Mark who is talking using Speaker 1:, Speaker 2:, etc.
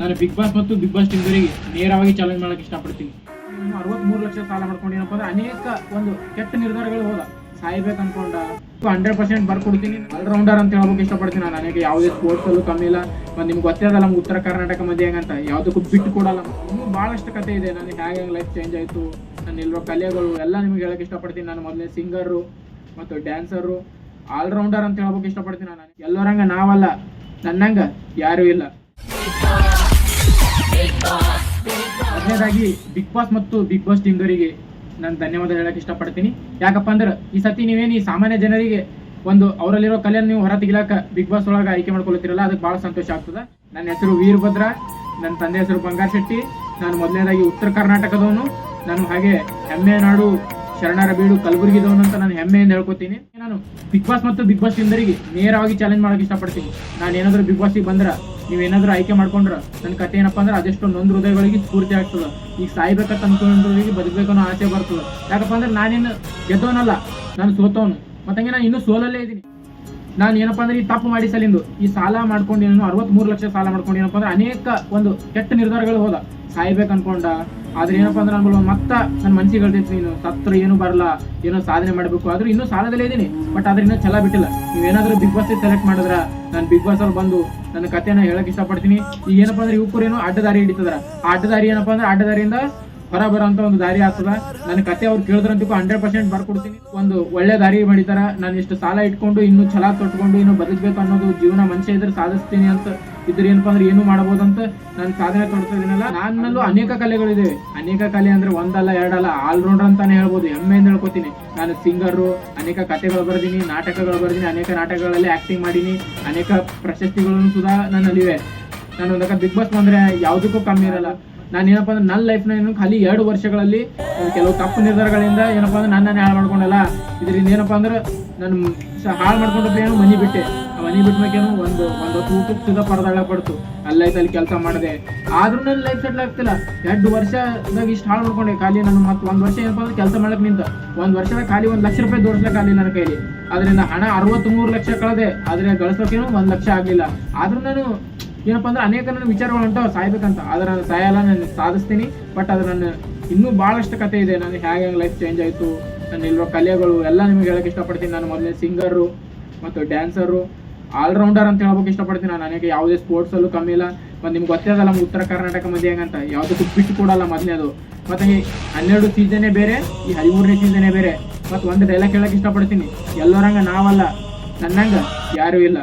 Speaker 1: ನಾನು big boss ಮತ್ತು big boss ಟೀಮ್ಗಳಿಗೆ ನೇರವಾಗಿ ಚಾಲೆಂಜ್ ಮಾಡಕ್ಕೆ ಇಷ್ಟಪಡ್ತೀನಿ. 63 ಲಕ್ಷ ಸಾಲ ಮಾಡ್ಕೊಂಡು ಏನಪ್ಪ ಅಂದ್ರೆ ಅನೇಕ ಒಂದು ಕೆಟ್ಟ ನಿರ್ಧಾರಗಳು ಹೋದ ಸಾಯ್ಬೇಕು ಅನ್ಕೊಂಡ 100% ಬರ್ಕೊಡ್ತೀನಿ. ಆಲ್ರೌಂಡರ್ ಅಂತ ಹೇಳ್ಬೇಕು ಇಷ್ಟಪಡ್ತೀನಿ. ನಾನು ನನಗೆ ಯಾವುದೇ ಸ್ಪೋರ್ಟ್ಸ್ ಅಲ್ಲೂ ಕಮ್ಮಿ ಇಲ್ಲ. ಮತ್ತು ನಿಮ್ಗೆ ಗೊತ್ತೇದಲ್ಲ ನಮ್ಮ ಉತ್ತರ ಕರ್ನಾಟಕ ಮಂದಿ ಹೆಂಗಂತ ಯಾವುದಕ್ಕೂ ಬಿಟ್ಟು ಕೊಡಲ್ಲ. ಇನ್ನೂ ಭಾಳಷ್ಟು ಕತೆ ಇದೆ ನನಗೆ ಹೇಗೆ ಲೈಫ್ ಚೇಂಜ್ ಆಯಿತು, ನಾನು ಇಲ್ಲಿರೋ ಕಲೆಗಳು ಎಲ್ಲ ನಿಮ್ಗೆ ಹೇಳಕ್ಕೆ ಇಷ್ಟಪಡ್ತೀನಿ. ನಾನು ಮೊದಲೇ ಸಿಂಗರು ಮತ್ತು ಡ್ಯಾನ್ಸರು ಆಲ್ರೌಂಡರ್ ಅಂತ ಹೇಳ್ಬೇಕು ಇಷ್ಟಪಡ್ತೀನಿ. ನಾನು ಎಲ್ಲರಂಗ ನಾವಲ್ಲ, ನನ್ನಂಗ ಯಾರೂ ಇಲ್ಲ. ಮೊದಲನೇದಾಗಿ ಬಿಗ್ ಬಾಸ್ ಮತ್ತು ಬಿಗ್ ಬಾಸ್ ಟೀಮ್ದವರಿಗೆ ನಾನು ಧನ್ಯವಾದ ಹೇಳಕ್ಕೆ ಇಷ್ಟಪಡ್ತೀನಿ. ಯಾಕಪ್ಪ ಅಂದ್ರೆ ಈ ಸತಿ ನೀವೇನು ಈ ಸಾಮಾನ್ಯ ಜನರಿಗೆ ಒಂದು ಅವರಲ್ಲಿರೋ ಕಲೆಯನ್ನು ನೀವು ಹೊರ ತೆಗಿಲಾಕ ಬಿಗ್ ಬಾಸ್ ಒಳಗೆ ಆಯ್ಕೆ ಮಾಡ್ಕೊಳ್ತೀರಲ್ಲ, ಅದಕ್ಕೆ ಭಾಳ ಸಂತೋಷ ಆಗ್ತದೆ. ನನ್ನ ಹೆಸರು ವೀರಭದ್ರ, ನನ್ನ ತಂದೆ ಹೆಸರು ಬಂಗಾರ ಶೆಟ್ಟಿ. ನಾನು ಮೊದಲನೇದಾಗಿ ಉತ್ತರ ಕರ್ನಾಟಕದವನು. ನಾನು ಹಾಗೆ ಹೆಮ್ಮೆ ನಾಡು ಶರಣರ ಬೀಡು ಕಲಬುರಗಿದವನು ಅಂತ ನಾನು ಹೆಮ್ಮೆಯಿಂದ ಹೇಳ್ಕೊತೀನಿ. ನಾನು ಬಿಗ್ ಬಾಸ್ ಮತ್ತು ಬಿಗ್ ಬಾಸ್ ಟೀಮ್ದವರಿಗೆ ನೇರವಾಗಿ ಚಾಲೆಂಜ್ ಮಾಡಕ್ಕೆ ಇಷ್ಟಪಡ್ತೀನಿ. ನಾನು ಏನಾದರೂ ಬಿಗ್ ಬಾಸಿಗೆ ಬಂದ್ರೆ, ನೀವೇನಾದ್ರೂ ಆಯ್ಕೆ ಮಾಡ್ಕೊಂಡ್ರೆ ನನ್ನ ಕತೆ ಏನಪ್ಪ ಅಂದ್ರೆ ಅದೆಷ್ಟೋ ನೊಂದು ಹೃದಯಗಳಿಗೆ ಸ್ಫೂರ್ತಿ ಆಗ್ತದೆ. ಈಗ ಸಾಯ್ಬೇಕಂತ ಅನ್ಕೊಂಡ್ರಿಗೆ ಬದುಕಬೇಕನ್ನೋ ಆಸೆ ಬರ್ತದೆ. ಯಾಕಪ್ಪ ಅಂದ್ರೆ ನಾನೇನು ಗೆದ್ದವನಲ್ಲ, ನಾನು ಸೋತವನು. ಮತ್ತಂಗೆ ನಾನು ಇನ್ನೂ ಸೋಲಲ್ಲೇ ಇದ್ದೀನಿ. ನಾನು ಏನಪ್ಪ ಅಂದ್ರೆ ಈ ತಪ್ಪು ಮಾಡಿ ಸಲಿಂದು ಈ ಸಾಲ ಮಾಡ್ಕೊಂಡು 63 ಲಕ್ಷ ಸಾಲ ಮಾಡ್ಕೊಂಡು ಏನಪ್ಪ ಅಂದ್ರೆ ಅನೇಕ ಒಂದು ಕೆಟ್ಟ ನಿರ್ಧಾರಗಳು ಹೋದ ಸಾಯ್ಬೇಕು ಅನ್ಕೊಂಡ. ಆದ್ರೆ ಏನಪ್ಪ ಅಂದ್ರೆ ನಾನು ಮತ್ತ ನನ್ನ ಮನ್ಸಿಗೆ ಹೇಳ್ತೈತಿ, ನೀನು ಸತ್ರ ಏನು ಬರಲ್ಲ, ಏನೋ ಸಾಧನೆ ಮಾಡಬೇಕು. ಆದ್ರೂ ಇನ್ನೂ ಸಾಲದಲ್ಲೇ ಇದ್ದೀನಿ. ಬಟ್ ಆದ್ರೆ ಇನ್ನೂ ಛಲ ಬಿಟ್ಟಿಲ್ಲ. ನೀವೇನಾದ್ರೂ ಬಿಗ್ ಬಾಸ್ ಸೆಲೆಕ್ಟ್ ಮಾಡಿದ್ರ ನಾನು ಬಿಗ್ ಬಾಸ್ ಅಲ್ಲಿ ಬಂದು ನನ್ನ ಕಥೆನ ಹೇಳಕ್ ಇಷ್ಟಪಡ್ತೀನಿ. ಈಗ ಏನಪ್ಪ ಅಂದ್ರೆ ಯುವಕರೇನು ಅಡ್ಡದಾರಿ ಹಿಡಿತದ್ರ, ಆ ಅಡ್ಡದಾರಿ ಏನಪ್ಪ ಅಂದ್ರೆ ಅಡ್ಡದಾರಿಯಿಂದ ಹೊರ ಬರೋಂತ ಒಂದು ದಾರಿ ಆಗ್ತದ. ನನ್ನ ಕತೆ ಅವ್ರು ಕೇಳಿದ್ರಂತೂ 100% ಬರ್ಕೊಡ್ತೀನಿ. ಒಂದು ಒಳ್ಳೆ ದಾರಿ ಮಾಡಿದಾರ. ನಾನು ಇಷ್ಟು ಸಾಲ ಇಟ್ಕೊಂಡು ಇನ್ನೂ ಛಲ ತೊಟ್ಕೊಂಡು ಇನ್ನೂ ಬದುಕಬೇಕು ಅನ್ನೋದು ಜೀವನ ಮನುಷ್ಯ ಇದ್ರೆ ಸಾಧಿಸ್ತೀನಿ ಅಂತ ಇದ್ರ ಏನಪ್ಪ ಅಂದ್ರೆ ಏನು ಮಾಡಬಹುದಂತ ನಾನು ಸಾಧನೆ ತೊಡ್ತಿದ್ದೀನಲ್ಲ. ನನ್ನಲ್ಲೂ ಅನೇಕ ಕಲೆಗಳಿವೆ. ಅನೇಕ ಕಲೆ ಅಂದ್ರೆ ಒಂದಲ್ಲ ಎರಡಲ್ಲ, ಆಲ್ರೌಂಡರ್ ಅಂತಾನೆ ಹೇಳ್ಬೋದು. ಹೆಮ್ಮೆಯಿಂದ ಹೇಳ್ಕೊತೀನಿ. ನಾನು ಸಿಂಗರು, ಅನೇಕ ಕಥೆಗಳು ಬರ್ದೀನಿ, ನಾಟಕಗಳು ಬರ್ದೀನಿ, ಅನೇಕ ನಾಟಕಗಳಲ್ಲಿ ಆಕ್ಟಿಂಗ್ ಮಾಡೀನಿ, ಅನೇಕ ಪ್ರಶಸ್ತಿಗಳನ್ನು ಸುಧಾ ನನ್ನಲ್ಲಿವೆ. ನಾನು ಒಂದಕ್ಕೆ ಬಿಗ್ ಬಾಸ್ ಬಂದ್ರೆ ಯಾವುದಕ್ಕೂ ಕಮ್ಮಿ ಇರಲ್ಲ. ನಾನು ಏನಪ್ಪ ಅಂದ್ರೆ ನನ್ನ ಲೈಫ್ನ ಏನು ಖಾಲಿ 2 ವರ್ಷಗಳಲ್ಲಿ ಕೆಲವು ತಪ್ಪು ನಿರ್ಧಾರಗಳಿಂದ ಏನಪ್ಪ ಅಂದ್ರೆ ನನ್ನನ್ನೇ ಹಾಳು ಮಾಡ್ಕೊಂಡಲ್ಲ. ಇದರಿಂದ ಏನಪ್ಪ ಅಂದ್ರೆ ನಾನು ಹಾಳು ಮಾಡ್ಕೊಂಡ್ರೆ ಏನು ಮನೆ ಬಿಟ್ಟೆ. ಆ ಮನೆ ಬಿಟ್ಟ ಮೇಕೇನು ಒಂದು ಊಟಕ್ಕೆ ಸುಧಾ ಪರದಾಳ ಪಡ್ತು. ಅಲ್ಲೈತೆ ಅಲ್ಲಿ ಕೆಲಸ ಮಾಡಿದೆ. ಆದ್ರೂ ನನ್ನ ಲೈಫ್ ಸೆಟ್ಲ್ ಆಗ್ತಿಲ್ಲ. 2 ವರ್ಷದಾಗ ಇಷ್ಟು ಹಾಳು ಮಾಡ್ಕೊಂಡೆ. ಖಾಲಿ ನಾನು ಮತ್ತೆ 1 ವರ್ಷ ಏನಪ್ಪ ಅಂದ್ರೆ ಕೆಲಸ ಮಾಡಕ್ಕೆ ನಿಂತ 1 ವರ್ಷದಾಗ ಖಾಲಿ 1 ಲಕ್ಷ ರೂಪಾಯಿ ದೋಡ್ಸ್ಲಕ್ಕೆ ಆಗಲಿಲ್ಲ ನನ್ನ ಕೈಲಿ. ಅದರಿಂದ ಹಣ 63 ಲಕ್ಷ ಕಳೆದೆ. ಆದ್ರೆ ಗಳಿಸೋಕೇನು 1 ಲಕ್ಷ ಆಗಲಿಲ್ಲ. ಆದ್ರೂ ನಾನು ಏನಪ್ಪ ಅಂದ್ರೆ ಅನೇಕ ನನ್ನ ವಿಚಾರಗಳು ಹೊಂಟವು ಸಾಯ್ಬೇಕಂತ. ಆದ್ರೆ ನಾನು ಸಾಯಲ್ಲ, ನಾನು ಸಾಧಿಸ್ತೀನಿ. ಬಟ್ ಅದು ನನ್ನ ಇನ್ನೂ ಭಾಳಷ್ಟು ಕತೆ ಇದೆ. ನಾನು ಹೇಗೆ ಲೈಫ್ ಚೇಂಜ್ ಆಯಿತು, ನನ್ನ ಇಲ್ಲಿರೋ ಕಲೆಗಳು ಎಲ್ಲ ನಿಮ್ಗೆ ಹೇಳಕ್ಕೆ ಇಷ್ಟಪಡ್ತೀನಿ. ನಾನು ಮೊದಲೇ ಸಿಂಗರು ಮತ್ತು ಡ್ಯಾನ್ಸರು ಆಲ್ರೌಂಡರ್ ಅಂತ ಹೇಳ್ಬೇಕು ಇಷ್ಟಪಡ್ತೀನಿ. ನಾನು ನನಗೆ ಯಾವುದೇ ಸ್ಪೋರ್ಟ್ಸ್ ಅಲ್ಲೂ ಕಮ್ಮಿ ಇಲ್ಲ. ಮತ್ತು ನಿಮ್ಗೆ ಗೊತ್ತೇದಲ್ಲ ನಮ್ಮ ಉತ್ತರ ಕರ್ನಾಟಕ ಮಂದಿ ಹೆಂಗಂತ ಯಾವುದಕ್ಕೂ ಬಿಟ್ಟು ಕೊಡಲ್ಲ. ಮೊದಲನೇದು ಮತ್ತು ಈ 12 ಸೀಸನ್ನೇ ಬೇರೆ, ಈ 13ನೇ ಸೀಸನ್ನೇ ಬೇರೆ. ಮತ್ತು ಒಂದು ಡೈಲಾಗ್ ಹೇಳಕ್ಕೆ ಇಷ್ಟಪಡ್ತೀನಿ, ಎಲ್ಲರಂಗ ನಾವಲ್ಲ, ನನ್ನಂಗ ಯಾರೂ ಇಲ್ಲ.